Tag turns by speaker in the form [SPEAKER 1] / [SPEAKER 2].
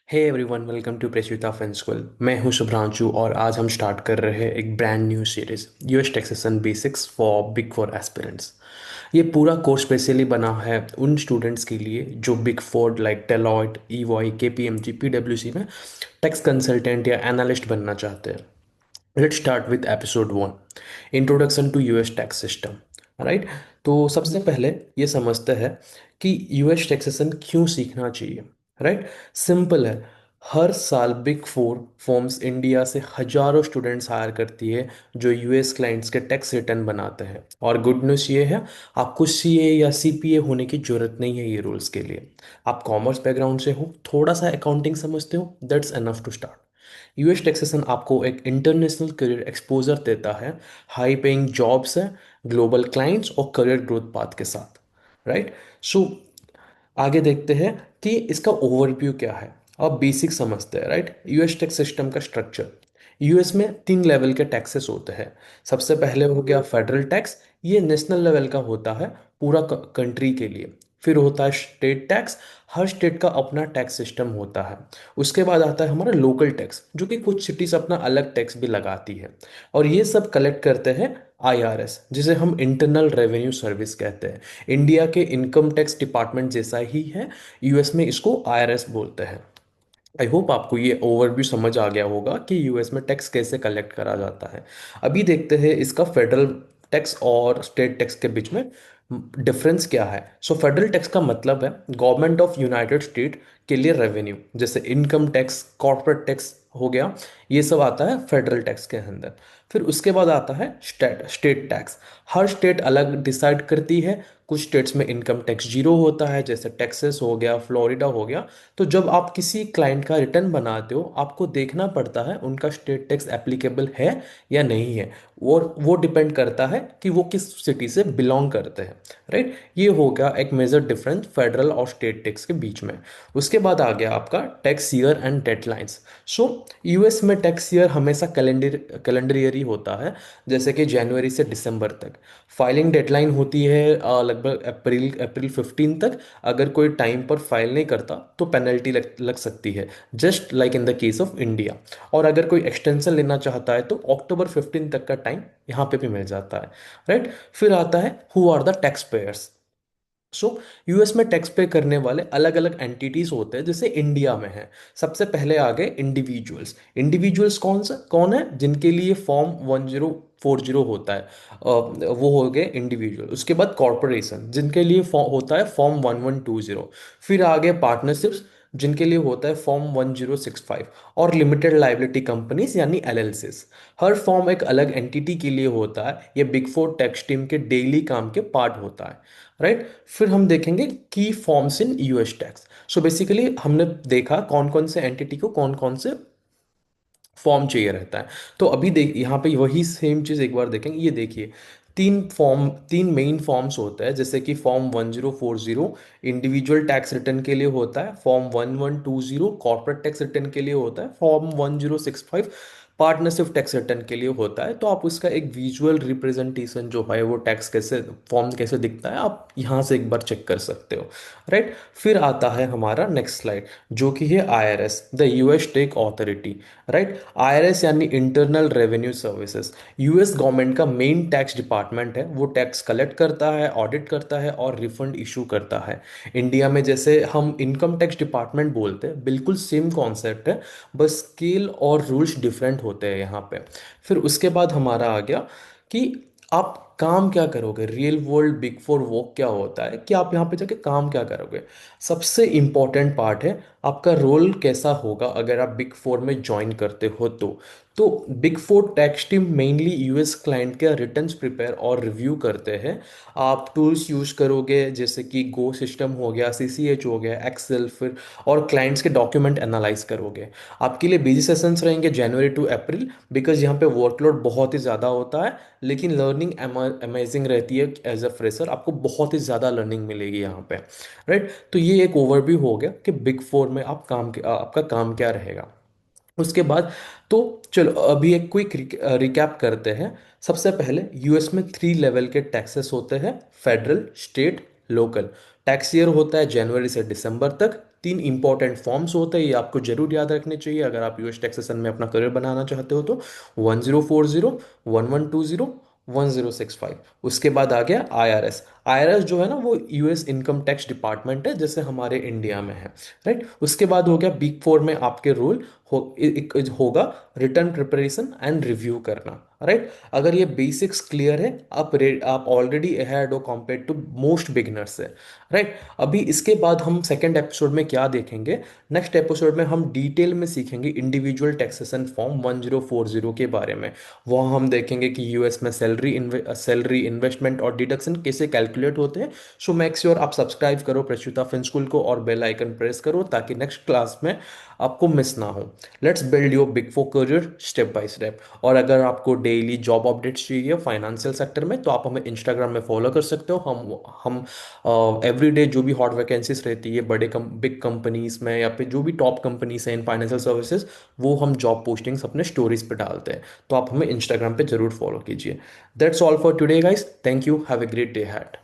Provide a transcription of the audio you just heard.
[SPEAKER 1] Hey everyone, welcome to प्रेस्युता fan school. मैं हूं शुभ्रांशु और आज हम स्टार्ट कर रहे हैं एक brand new series US taxation basics for big four aspirants. ये पूरा कोर्स स्पेशली बना है उन स्टूडेंट्स के लिए जो big four like Deloitte, EY, KPMG, पीडब्ल्यूसी में टैक्स कंसल्टेंट या एनालिस्ट बनना चाहते हैं। Let's start with episode 1, introduction to US tax system. Right. तो सबसे पहले ये समझते हैं कि यूएस टैक्सेशन क्यों सीखना चाहिए। राइट। सिंपल है। हर साल बिग फोर फर्म्स इंडिया से हजारों स्टूडेंट्स हायर करती है जो यूएस क्लाइंट्स के टैक्स रिटर्न बनाते हैं। और गुड न्यूज़ ये है, आपको सीए या सीपीए होने की जरूरत नहीं है ये रूल्स के लिए। आप कॉमर्स बैकग्राउंड से हो, थोड़ा सा अकाउंटिंग समझते हो, that's enough to start. US taxation आपको एक इंटरनेशनल करियर एक्सपोजर देता है, हाई पेइंग जॉब्स है, ग्लोबल क्लाइंट्स और करियर ग्रोथ पाथ के साथ। राइट। सो आगे देखते हैं कि इसका ओवरव्यू क्या है। अब बेसिक समझते हैं। राइट। यूएस टैक्स सिस्टम का स्ट्रक्चर। यूएस में 3 लेवल के टैक्सेस होते हैं। सबसे पहले हो गया फेडरल टैक्स। ये नेशनल लेवल का होता है पूरा कंट्री के लिए। फिर होता है स्टेट टैक्स। हर स्टेट का अपना टैक्स सिस्टम होता है। उसके बाद आता है हमारा लोकल टैक्स, जो कि कुछ सिटीज अपना अलग टैक्स भी लगाती है। और ये सब कलेक्ट करते हैं आईआरएस, जिसे हम इंटरनल रेवेन्यू सर्विस कहते हैं। इंडिया के इनकम टैक्स डिपार्टमेंट जैसा ही है, यूएस में इसको आईआरएस बोलते हैं। आई होप आपको ये ओवरव्यू समझ आ गया होगा कि यूएस में टैक्स कैसे कलेक्ट करा जाता है। अभी देखते हैं इसका फेडरल टैक्स और स्टेट टैक्स के बीच में डिफरेंस क्या है। सो फेडरल टैक्स का मतलब है गवर्नमेंट ऑफ यूनाइटेड स्टेट के लिए रेवेन्यू, जैसे इनकम टैक्स, कॉर्पोरेट टैक्स हो गया। ये सब आता है फेडरल टैक्स के अंदर। फिर उसके बाद आता है स्टेट स्टेट टैक्स। हर स्टेट अलग डिसाइड करती है। कुछ स्टेट्स में इनकम टैक्स जीरो होता है, जैसे टेक्सास हो गया, फ्लोरिडा हो गया। तो जब आप किसी क्लाइंट का रिटर्न बनाते हो, आपको देखना पड़ता है उनका स्टेट टैक्स एप्लीकेबल है या नहीं है। और वो डिपेंड करता है कि वो किस सिटी से बिलोंग करते हैं। राइट। ये हो गया एक मेजर डिफरेंस फेडरल और स्टेट टैक्स के बीच में। उसके बाद आ गया आपका tax year and deadlines. So US में टैक्स ईयर हमेशा कैलेंडर ईयर ही होता है, जैसे कि जनवरी से दिसंबर तक। फाइलिंग डेडलाइन होती है लगभग अप्रैल अप्रैल 15 तक। अगर कोई टाइम पर फाइल नहीं करता तो पेनल्टी लग सकती है, just like in the case of India. और अगर कोई एक्सटेंशन लेना चाहता है तो अक्टूबर 15 तक का टाइम यहाँ पे भी मिल जाता है। राइट। फिर आता है who are the taxpayers. So US में टैक्स पे करने वाले अलग अलग एंटिटीज होते हैं, जैसे इंडिया में है। सबसे पहले आ गए इंडिविजुअल्स। इंडिविजुअल्स कौन है जिनके लिए फॉर्म 1040 होता है, वो हो गए इंडिविजुअल। उसके बाद कॉरपोरेशन, जिनके लिए होता है फॉर्म 1120। फिर आ गए पार्टनरशिप्स, जिनके लिए होता है फॉर्म 1065। और लिमिटेड लाइबिलिटी कंपनीज यानी एलएलसीज। हर फॉर्म एक अलग एंटिटी के लिए होता है। ये बिग फोर टैक्स टीम के डेली काम के पार्ट होता है। राइट। फिर हम देखेंगे की forms in US tax. So basically हमने देखा कौन कौन से एंटिटी को कौन कौन से फॉर्म चाहिए रहता है। तो अभी देख यहाँ पे वही सेम चीज़ एक बार देखेंगे। ये देखिए, तीन मेन फॉर्म्स होते हैं, जैसे कि फॉर्म 1040 इंडिविजुअल टैक्स रिटर्न के लिए होता है, फॉर्म 1120 कॉर्पोरेट टैक्स रिटर्न के लिए होता है, फॉर्म 1065 पार्टनरशिप टैक्स रिटर्न के लिए होता है। तो आप उसका एक विजुअल रिप्रेजेंटेशन जो है वो टैक्स कैसे फॉर्म कैसे दिखता है, आप यहाँ से एक बार चेक कर सकते हो। राइट। फिर आता है हमारा नेक्स्ट स्लाइड, जो कि है IRS, the US tax authority. Right. IRS यानी internal revenue services, US government का मेन टैक्स डिपार्टमेंट है। वो टैक्स कलेक्ट करता है, ऑडिट करता है और रिफंड इशू करता है। इंडिया में जैसे हम इनकम टैक्स डिपार्टमेंट बोलते हैं, बिल्कुल सेम कॉन्सेप्ट है, बस स्केल और रूल्स डिफरेंट होते हैं यहाँ पे। फिर उसके बाद हमारा आ गया कि आप काम क्या करोगे। Real world big four work क्या होता है, कि आप यहाँ पे जाके काम क्या करोगे। सबसे इंपॉर्टेंट पार्ट है आपका रोल कैसा होगा अगर आप बिग फोर में ज्वाइन करते हो तो big four tax team mainly US client के रिटर्न्स प्रिपेयर और रिव्यू करते हैं। आप टूल्स यूज करोगे, जैसे कि गो सिस्टम हो गया, सीसीएच हो गया, एक्सेल। फिर और क्लाइंट्स के डॉक्यूमेंट एनालाइज करोगे। आपके लिए बिजी सेशंस रहेंगे जनवरी टू अप्रैल, बिकॉज यहाँ पे वर्कलोड बहुत ही ज़्यादा होता है, लेकिन लर्निंग अमेजिंग रहती है। एज अ फ्रेशर आपको बहुत ही ज़्यादा लर्निंग मिलेगी यहाँ पे। राइट। तो ये एक ओवरव्यू हो गया कि बिग फोर में आपका काम क्या रहेगा। उसके बाद तो चलो अभी एक क्विक रिकैप करते हैं। सबसे पहले यूएस में 3 लेवल के टैक्सेस होते हैं, federal, state, local. Tax year होता है जनवरी से दिसंबर तक। तीन इंपॉर्टेंट फॉर्म्स होते हैं, ये आपको जरूर याद रखने चाहिए अगर आप यूएस टैक्सेशन में अपना करियर बनाना चाहते हो तो। 1040, 1120, 1065। उसके बाद आ गया आईआरएस। आईआरएस जो है ना वो यूएस इनकम टैक्स डिपार्टमेंट है, जैसे हमारे इंडिया में है। राइट। उसके बाद हो गया बिग फोर में आपके रोल होगा रिटर्न प्रिपरेशन एंड रिव्यू करना। राइट। अगर ये बेसिक्स क्लियर है, आप ऑलरेडी अहेड हो कंपेयर टू मोस्ट बिगिनर्स है। राइट। अभी इसके बाद हम सेकेंड एपिसोड में क्या देखेंगे, नेक्स्ट एपिसोड में हम डिटेल में सीखेंगे इंडिविजुअल टैक्सेशन फॉर्म 1040 के बारे में। वहाँ हम देखेंगे कि यूएस में सैलरी इन्वेस्टमेंट और डिडक्शन कैसे कैलकुलेट होते हैं। सो मेक श्योर आप सब्सक्राइब करो प्रच्युता फिन स्कूल को और बेल आइकन प्रेस करो ताकि नेक्स्ट क्लास में आपको मिस ना हो। Let's build your big four career step by step. और अगर आपको डेली जॉब अपडेट्स चाहिए फाइनेंशियल सेक्टर में तो आप हमें इंस्टाग्राम में फॉलो कर सकते हो। हम एवरीडे जो भी हॉट वैकेंसीज रहती है बिग कंपनीज में या फिर जो भी टॉप कंपनीज हैं इन फाइनेंशियल सर्विसेज, वो हम जॉब पोस्टिंग्स अपने स्टोरीज पे डालते हैं। तो आप हमें इंस्टाग्राम पे जरूर फॉलो कीजिए। That's all for today guys, thank you, have a great day had.